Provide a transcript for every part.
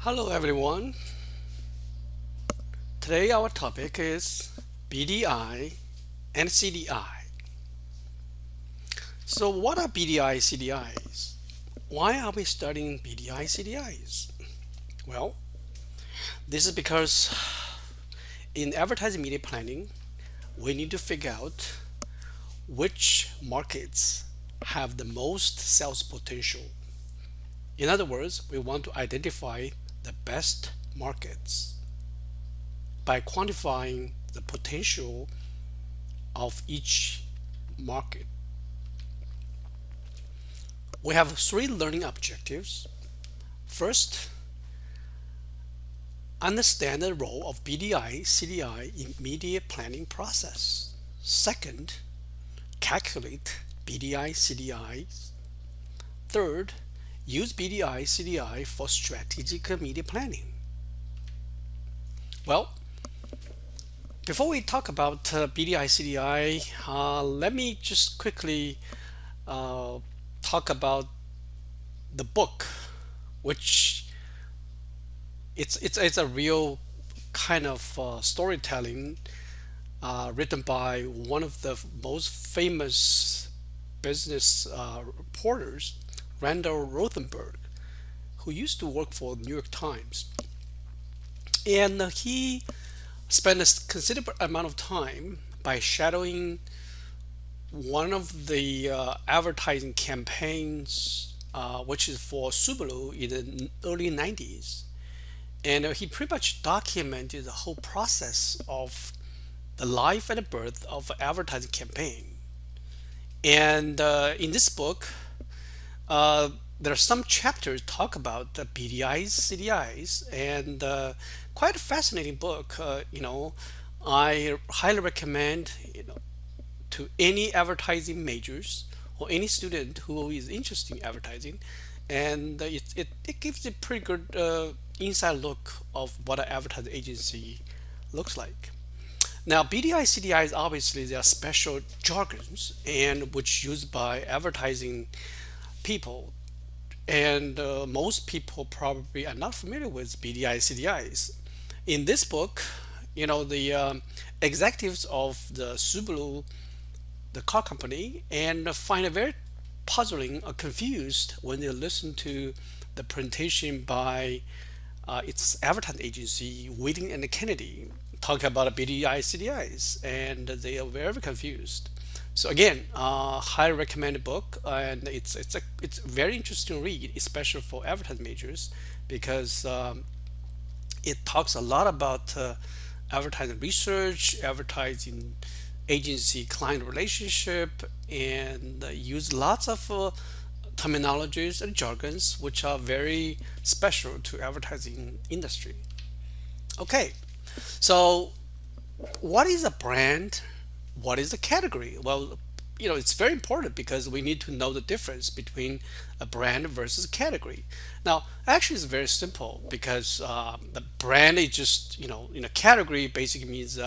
Hello everyone. Today our topic is BDI and CDI. So what are BDI CDIs? Why are we studying BDI CDIs? Well, this is because in advertising media planning, we need to figure out which markets have the most sales potential. In other words, we want to identify the best markets by quantifying the potential of each market. We have three learning objectives. First, understand the role of BDI, CDI in media planning process. Second, calculate BDI, CDIs. Third, use BDI, CDI for strategic media planning. Well, before we talk about BDI, CDI, let me just quickly uh, talk about the book, which it's a real kind of storytelling written by one of the most famous business reporters, Randall Rothenberg, who used to work for New York Times, and he spent a considerable amount of time by shadowing one of the advertising campaigns, which is for Subaru in the early 90s. And he pretty much documented the whole process of the life and the birth of an advertising campaign. And in this book, uh, there are some chapters talk about the BDIs, CDIs, and quite a fascinating book. I highly recommend to any advertising majors or any student who is interested in advertising, and it gives a pretty good inside look of what an advertising agency looks like. Now, BDI, CDIs obviously they are special jargons and which used by advertising people, and most people probably are not familiar with BDI, CDIs. In this book, the executives of the Subaru, the car company, and find it very puzzling or confused when they listen to the presentation by its advertising agency, Whiting and Kennedy, talking about BDI, CDIs, and they are very confused. So again, highly recommended book, and it's very interesting to read, especially for advertising majors, because it talks a lot about advertising research, advertising agency client relationship, and use lots of terminologies and jargons which are very special to advertising industry. Okay, so what is a brand? What is a category? Well, it's very important because we need to know the difference between a brand versus a category. Now, actually, it's very simple because the brand is just, in a category basically means,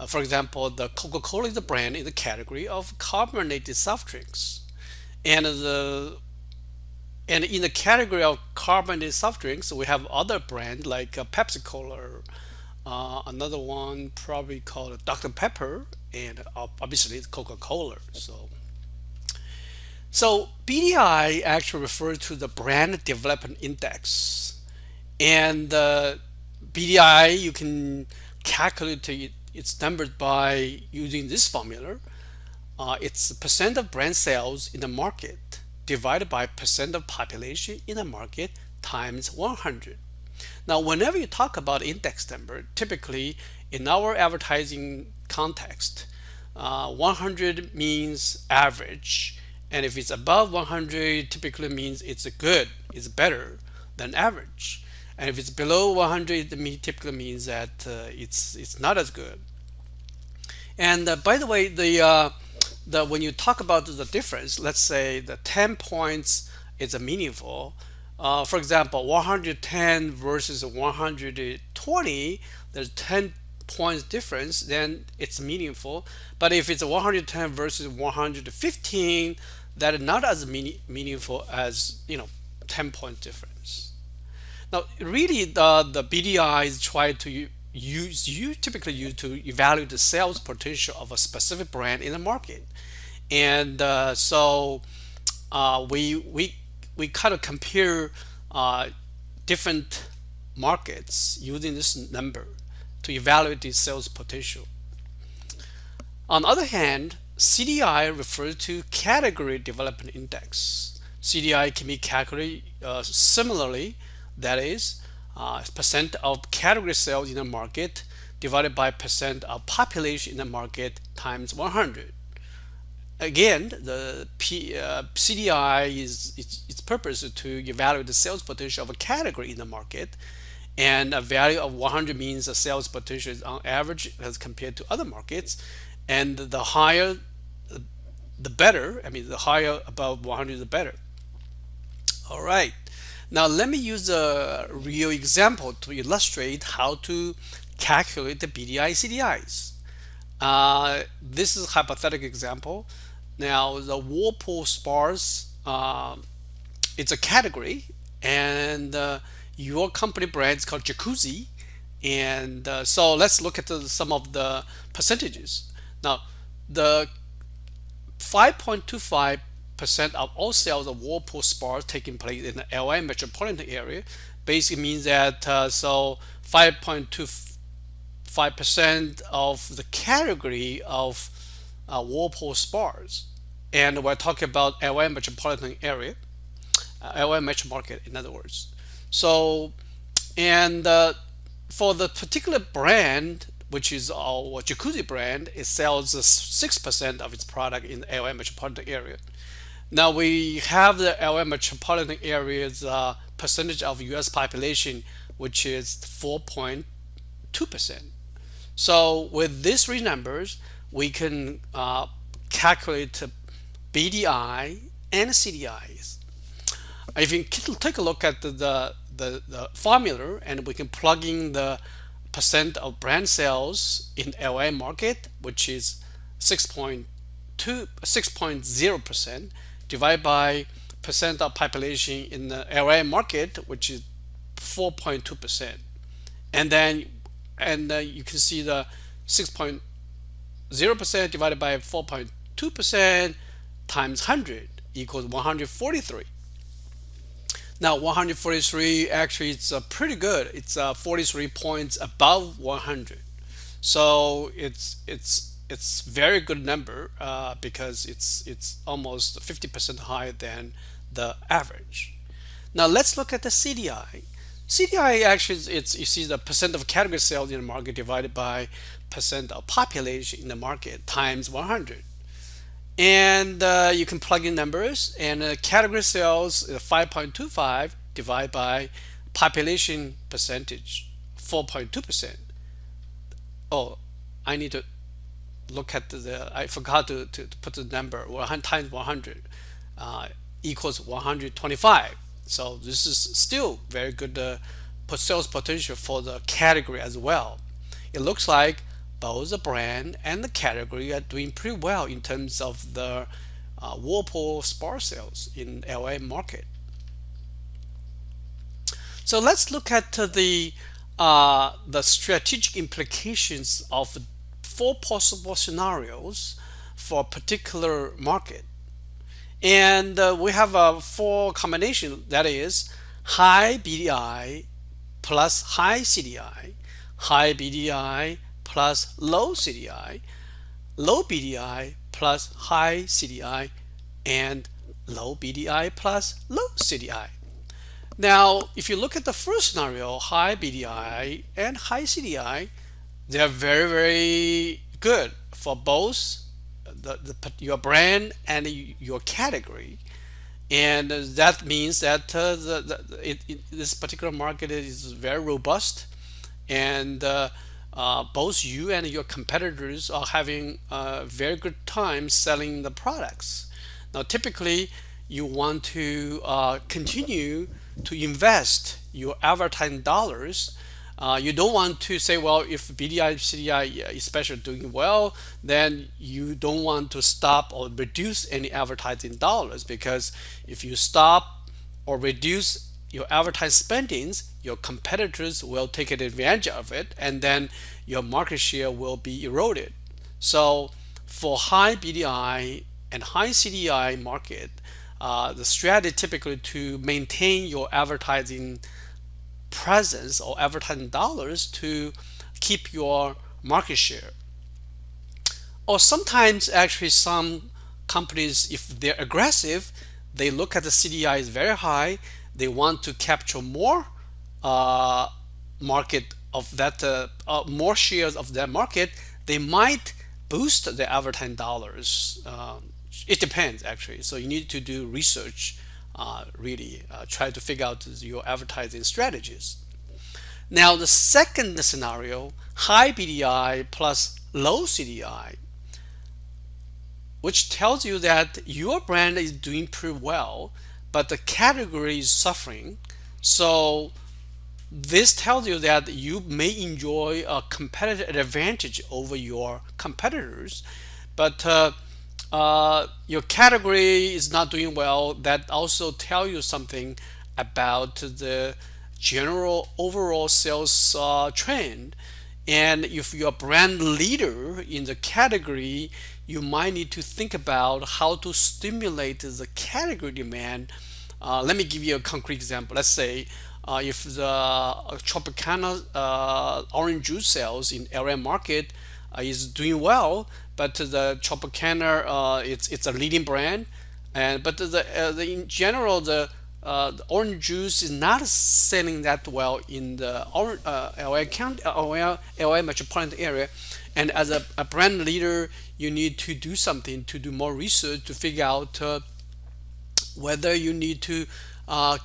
for example, the Coca-Cola is a brand in the category of carbonated soft drinks. And in the category of carbonated soft drinks, we have other brands like Pepsi Cola, another one probably called Dr. Pepper, and obviously it's Coca-Cola. So BDI actually refers to the Brand Development Index, and BDI you can calculate its numbers by using this formula. It's percent of brand sales in the market divided by percent of population in the market times 100. Now, whenever you talk about index number, typically in our advertising context, 100 means average, and if it's above 100, typically means it's good, it's better than average, and if it's below 100, it typically means that it's not as good. And by the way, the when you talk about the difference, let's say the 10 points is a meaningful. For example, 110 versus 120, there's 10 points difference, then it's meaningful. But if it's 110 versus 115, that is not as meaningful as 10 point difference. Now, really, the BDI is try to use you typically use to evaluate the sales potential of a specific brand in the market, and we kind of compare uh, different markets using this number to evaluate the sales potential. On the other hand, CDI refers to Category Development Index. CDI can be calculated similarly, that is, percent of category sales in the market divided by percent of population in the market times 100. Again, the CDI is its purpose is to evaluate the sales potential of a category in the market, and a value of 100 means the sales potential is on average as compared to other markets, and the higher the better. I mean, the higher above 100 the better. All right. Now let me use a real example to illustrate how to calculate the BDI CDIs. This is a hypothetical example. Now the Whirlpool spars, it's a category, and your company brand is called Jacuzzi. And so let's look at some of the percentages. Now, the 5.25% of all sales of Whirlpool spas taking place in the LA metropolitan area basically means that 5.25% of the category of Whirlpool spas, and we're talking about LA metropolitan area, LA metro market, in other words. So, and for the particular brand, which is our Jacuzzi brand, it sells 6% of its product in the LA metropolitan area. Now we have the LA metropolitan area's percentage of US population, which is 4.2%. So with these three numbers, we can calculate BDI and CDIs. If you take a look at the formula, and we can plug in the percent of brand sales in LA market, which is 6.0%, divided by percent of population in the LA market, which is 4.2%. And then you can see the 6.0% divided by 4.2% times 100 equals 143. Now 143 actually it's pretty good. It's 43 points above 100. So it's very good number because it's almost 50% higher than the average. Now let's look at the CDI. CDI actually it's you see the percent of category sales in the market divided by percent of population in the market times 100. And you can plug in numbers, and category sales 5.25 divided by population percentage 4.2%. Oh, I need to look at I forgot to put the number. 100 times 100 equals 125. So this is still very good sales potential for the category as well. It looks like both the brand and the category are doing pretty well in terms of the Whirlpool spa sales in LA market. So let's look at the strategic implications of four possible scenarios for a particular market. And we have a four combination, that is high BDI plus high CDI, high BDI plus low CDI, low BDI plus high CDI, and low BDI plus low CDI. Now, if you look at the first scenario, high BDI and high CDI, they are very, very good for both your brand and your category. And that means that this particular market is very robust, and both you and your competitors are having a very good time selling the products. Now, typically, you want to continue to invest your advertising dollars. You don't want to say, well, if BDI, CDI especially doing well, then you don't want to stop or reduce any advertising dollars, because if you stop or reduce your advertising spendings, your competitors will take advantage of it, and then your market share will be eroded. So for high BDI and high CDI market, the strategy typically to maintain your advertising presence or advertising dollars to keep your market share. Or sometimes actually some companies, if they're aggressive, they look at the CDI is very high, they want to capture more uh, market of that, more shares of that market, they might boost the advertising dollars. It depends actually. So you need to do research, really try to figure out your advertising strategies. Now the second scenario, high BDI plus low CDI, which tells you that your brand is doing pretty well, but the category is suffering. So this tells you that you may enjoy a competitive advantage over your competitors, but your category is not doing well. That also tell you something about the general overall sales trend. And if you're a brand leader in the category, you might need to think about how to stimulate the category demand. Let me give you a concrete example. Let's say if the Tropicana orange juice sales in area market is doing well, but the Tropicana it's a leading brand, and but in general the orange juice is not selling that well in the LA county, LA metropolitan area. And as a brand leader, you need to do something to do more research to figure out whether you need to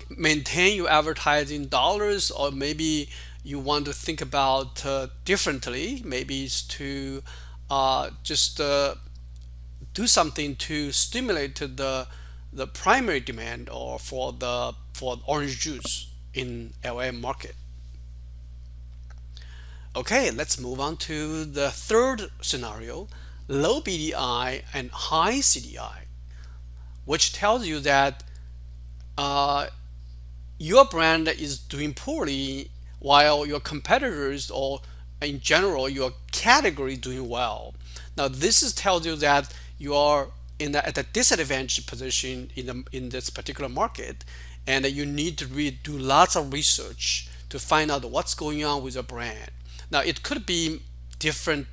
maintain your advertising dollars, or maybe you want to think about differently. Maybe it's to just do something to stimulate the primary demand or for orange juice in LA market. Okay, let's move on to the third scenario, low BDI and high CDI, which tells you that uh, your brand is doing poorly while your competitors or in general your category doing well. Now this is tells you that you are at a disadvantaged position in this particular market, and that you need to do lots of research to find out what's going on with your brand. Now it could be different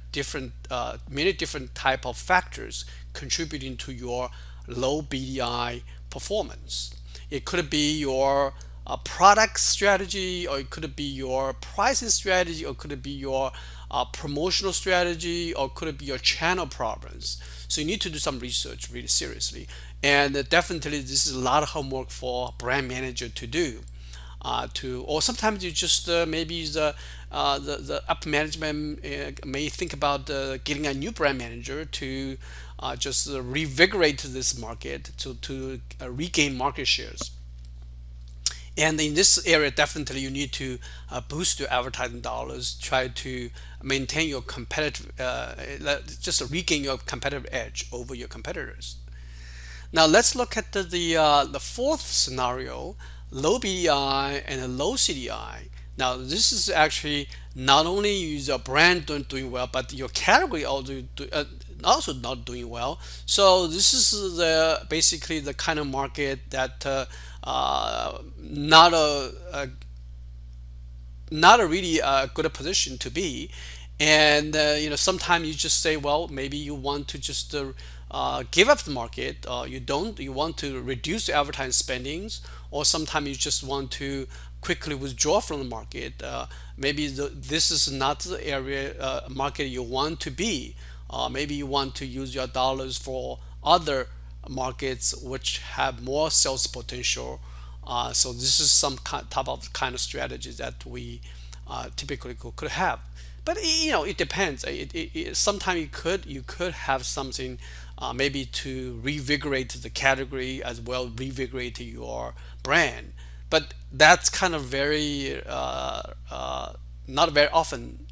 many different type of factors contributing to your low BDI performance. It could be your product strategy, or it could be your pricing strategy, or could it be your promotional strategy, or could it be your channel problems. So you need to do some research really seriously, and definitely this is a lot of homework for a brand manager to do. Or sometimes you just maybe the upper management may think about getting a new brand manager to just revigorate this market to regain market shares. And in this area, definitely you need to boost your advertising dollars, try to maintain your competitive, just regain your competitive edge over your competitors. Now let's look at the fourth scenario, low BDI and a low CDI. Now this is actually not only your brand doing well, but your category also not doing well. So this is basically the kind of market that not a really good position to be. And sometimes you just say, well, maybe you want to just give up the market, you want to reduce the advertising spendings, or sometimes you just want to quickly withdraw from the market. Maybe this is not the area market you want to be. Maybe you want to use your dollars for other markets which have more sales potential. So this is some type of kind of strategy that we typically could have. But it depends. Sometimes you could have something maybe to revigorate the category as well, revigorate your brand. But that's kind of very not very often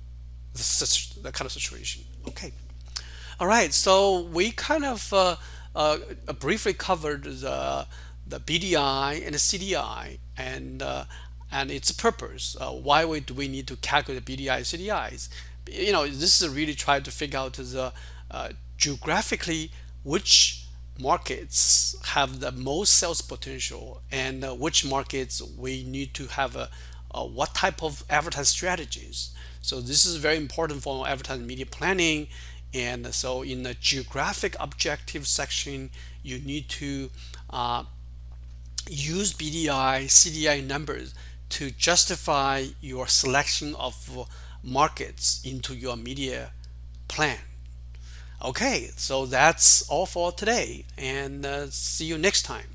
the kind of situation. Okay. All right, so we kind of briefly covered the BDI and the CDI, and and its purpose. Why do we need to calculate BDI, CDIs? This is really trying to figure out the geographically which markets have the most sales potential, and which markets we need to have what type of advertising strategies. So this is very important for advertising media planning. And so in the geographic objective section, you need to use BDI, CDI numbers to justify your selection of markets into your media plan. Okay, so that's all for today, and see you next time.